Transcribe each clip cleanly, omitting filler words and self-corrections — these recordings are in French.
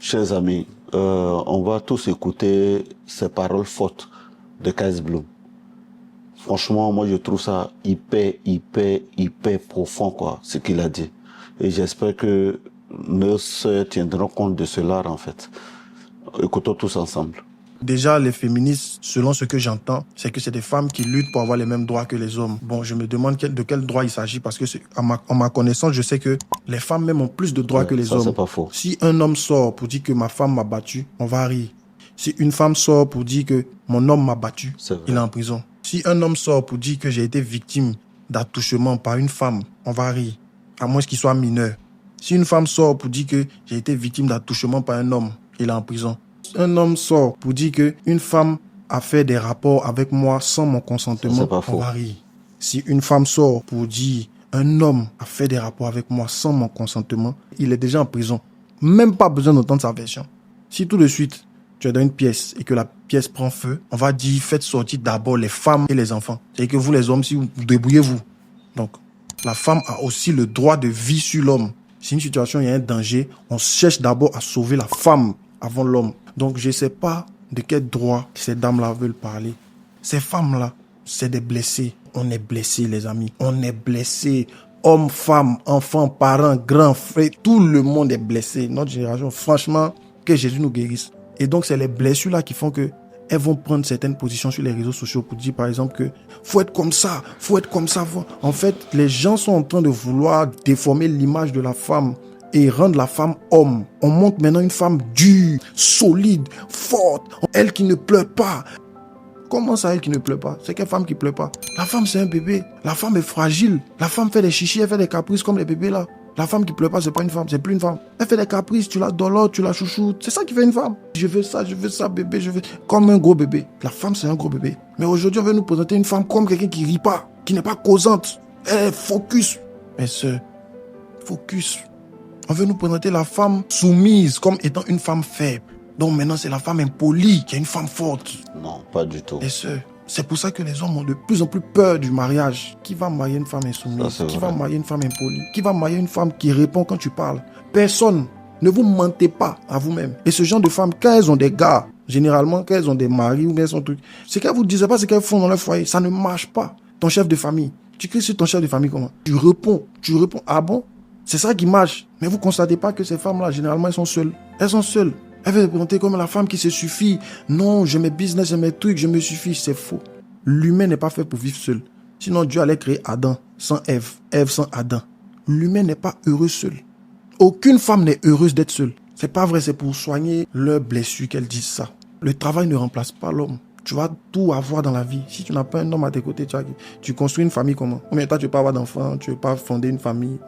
chers amis, on va tous écouter ces paroles fortes de Kais Bloom. Franchement, moi, je trouve ça hyper profond, quoi, ce qu'il a dit. Et j'espère que nos sœurs tiendront compte de cela, en fait. Écoutons tous ensemble. Déjà, les féministes, selon ce que j'entends, c'est que c'est des femmes qui luttent pour avoir les mêmes droits que les hommes. Bon, je me demande de quel droit il s'agit parce que, en ma connaissance, je sais que les femmes même ont plus de droits que les hommes. C'est pas faux. Si un homme sort pour dire que ma femme m'a battu, on va rire. Si une femme sort pour dire que mon homme m'a battu, il est en prison. Si un homme sort pour dire que j'ai été victime d'attouchement par une femme, on va rire, à moins qu'il soit mineur. Si une femme sort pour dire que j'ai été victime d'attouchement par un homme, il est en prison. Un homme sort pour dire qu'une femme a fait des rapports avec moi sans mon consentement, on va rire. Si une femme sort pour dire un homme a fait des rapports avec moi sans mon consentement, il est déjà en prison. Même pas besoin d'entendre sa version. Si tout de suite, tu es dans une pièce et que la pièce prend feu, on va dire faites sortir d'abord les femmes et les enfants. C'est que vous les hommes, si vous débrouillez-vous. Donc, la femme a aussi le droit de vie sur l'homme. Si une situation, il y a un danger, on cherche d'abord à sauver la femme avant l'homme. Donc, je ne sais pas de quel droit ces dames-là veulent parler. Ces femmes-là, c'est des blessés. On est blessés, les amis. On est blessés. Hommes, femmes, enfants, parents, grands, frères, tout le monde est blessé. Notre génération, franchement, que Jésus nous guérisse. Et donc, c'est les blessures-là qui font que elles vont prendre certaines positions sur les réseaux sociaux pour dire, par exemple, que faut être comme ça, faut être comme ça. En fait, les gens sont en train de vouloir déformer l'image de la femme et rendre la femme homme. On montre maintenant une femme dure, solide, forte, elle qui ne pleure pas. Comment ça, elle qui ne pleure pas? C'est quelle femme qui pleure pas? La femme, c'est un bébé. La femme est fragile. La femme fait des chichis, elle fait des caprices comme les bébés là. La femme qui pleure pas, c'est pas une femme, c'est plus une femme. Elle fait des caprices, tu la dolores, tu la chouchoutes. C'est ça qui fait une femme. Je veux ça, bébé, je veux... Comme un gros bébé. La femme, c'est un gros bébé. Mais aujourd'hui, on veut nous présenter une femme comme quelqu'un qui rit pas, qui n'est pas causante. Elle est focus. Mais focus. On veut nous présenter la femme soumise comme étant une femme faible. Donc maintenant, c'est la femme impolie qui est une femme forte. Non, pas du tout. Et c'est pour ça que les hommes ont de plus en plus peur du mariage. Qui va marier une femme insoumise? Qui va marier une femme impolie? Qui va marier une femme qui répond quand tu parles? Personne. Ne vous mentez pas à vous-même. Et ce genre de femmes, quand elles ont des gars, généralement, quand elles ont des maris ou bien son truc, c'est qu'elles vous disent pas ce qu'elles font dans leur foyer. Ça ne marche pas. Ton chef de famille, tu cries sur ton chef de famille comment? Tu réponds. Ah bon? C'est ça qui marche. Mais vous constatez pas que ces femmes-là, généralement, elles sont seules. Elles sont seules. Elle veut se présenter comme la femme qui se suffit. Non, j'ai mes business, j'ai mes trucs, je me suffis. C'est faux. L'humain n'est pas fait pour vivre seul. Sinon, Dieu allait créer Adam sans Ève, Ève sans Adam. L'humain n'est pas heureux seul. Aucune femme n'est heureuse d'être seule. C'est pas vrai, c'est pour soigner leurs blessures qu'elles disent ça. Le travail ne remplace pas l'homme. Tu vas tout avoir dans la vie. Si tu n'as pas un homme à tes côtés, tu construis une famille comment? Combien de temps tu veux pas avoir d'enfants? Tu veux pas fonder une famille?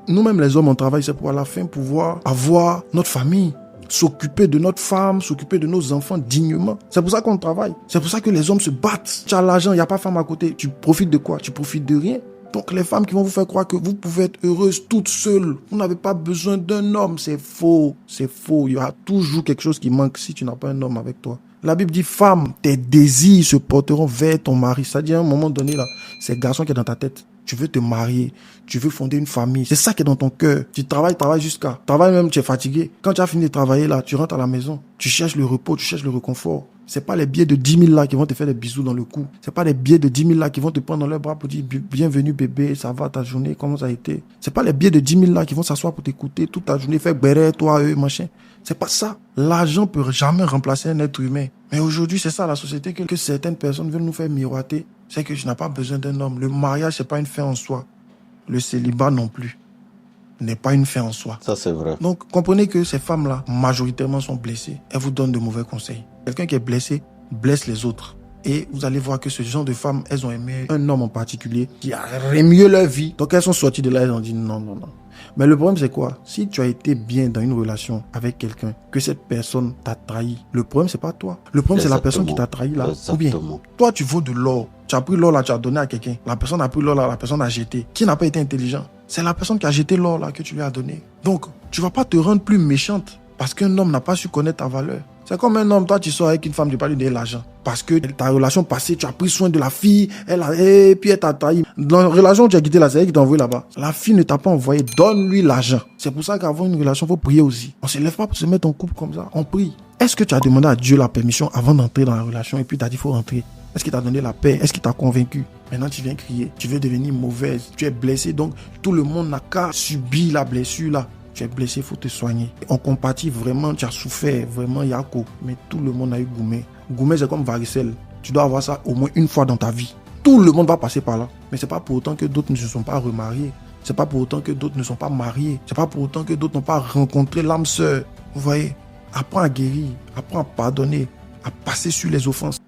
Nous-mêmes, les hommes, on travaille, c'est pour à la fin pouvoir avoir notre famille. S'occuper de notre femme, s'occuper de nos enfants dignement. C'est pour ça qu'on travaille. C'est pour ça que les hommes se battent. Tu as l'argent, il n'y a pas de femme à côté. Tu profites de quoi? Tu profites de rien. Donc les femmes qui vont vous faire croire que vous pouvez être heureuse toutes seules, vous n'avez pas besoin d'un homme, c'est faux. C'est faux. Il y aura toujours quelque chose qui manque si tu n'as pas un homme avec toi. La Bible dit, femme, tes désirs se porteront vers ton mari. C'est-à-dire, à un moment donné, là, c'est le garçon qui est dans ta tête. Tu veux te marier, tu veux fonder une famille. C'est ça qui est dans ton cœur. Tu travailles jusqu'à... Travaille même, tu es fatigué. Quand tu as fini de travailler là, tu rentres à la maison. Tu cherches le repos, tu cherches le réconfort. C'est pas les billets de 10 000 là qui vont te faire des bisous dans le cou. C'est pas les billets de 10 000 là qui vont te prendre dans leurs bras pour dire bienvenue bébé, ça va ta journée, comment ça a été. C'est pas les billets de 10 000 là qui vont s'asseoir pour t'écouter toute ta journée, faire béret, toi, eux, machin. C'est pas ça. L'argent peut jamais remplacer un être humain. Mais aujourd'hui, c'est ça la société que certaines personnes veulent nous faire miroiter. C'est que je n'ai pas besoin d'un homme. Le mariage, c'est pas une fin en soi. Le célibat non plus n'est pas une fin en soi. Ça, c'est vrai. Donc, comprenez que ces femmes-là, majoritairement, sont blessées. Elles vous donnent de mauvais conseils. Quelqu'un qui est blessé blesse les autres. Et vous allez voir que ce genre de femmes, elles ont aimé un homme en particulier qui a mieux leur vie. Donc, elles sont sorties de là, elles ont dit non. Mais le problème, c'est quoi? Si tu as été bien dans une relation avec quelqu'un, que cette personne t'a trahi, le problème, c'est pas toi. Le problème, c'est la personne qui t'a trahi là. Ou bien, toi, tu vaux de l'or. Tu as pris l'or là, tu as donné à quelqu'un. La personne a pris l'or là, la personne a jeté. Qui n'a pas été intelligent? C'est la personne qui a jeté l'or là que tu lui as donné. Donc, tu vas pas te rendre plus méchante parce qu'un homme n'a pas su connaître ta valeur. C'est comme un homme, toi tu sors avec une femme, tu parles de l'argent. Parce que ta relation passée, tu as pris soin de la fille, et puis elle t'a trahi. Dans la relation où tu as quitté là, c'est elle qui t'a envoyé là-bas. La fille ne t'a pas envoyé, donne-lui l'argent. C'est pour ça qu'avant une relation, il faut prier aussi. On ne se lève pas pour se mettre en couple comme ça, on prie. Est-ce que tu as demandé à Dieu la permission avant d'entrer dans la relation et puis tu as dit il faut rentrer? Est-ce qu'il t'a donné la paix? Est-ce qu'il t'a convaincu? Maintenant, tu viens crier. Tu veux devenir mauvaise. Tu es blessé. Donc, tout le monde n'a qu'à subir la blessure là. Tu es blessé, il faut te soigner. On compatit vraiment, tu as souffert. Vraiment, Yako. Mais tout le monde a eu Goumé. Goumé, c'est comme varicelle. Tu dois avoir ça au moins une fois dans ta vie. Tout le monde va passer par là. Mais c'est pas pour autant que d'autres ne se sont pas remariés. C'est pas pour autant que d'autres ne sont pas mariés. C'est pas pour autant que d'autres n'ont pas rencontré l'âme sœur. Vous voyez? Apprends à guérir. Apprends à pardonner. À passer sur les offenses.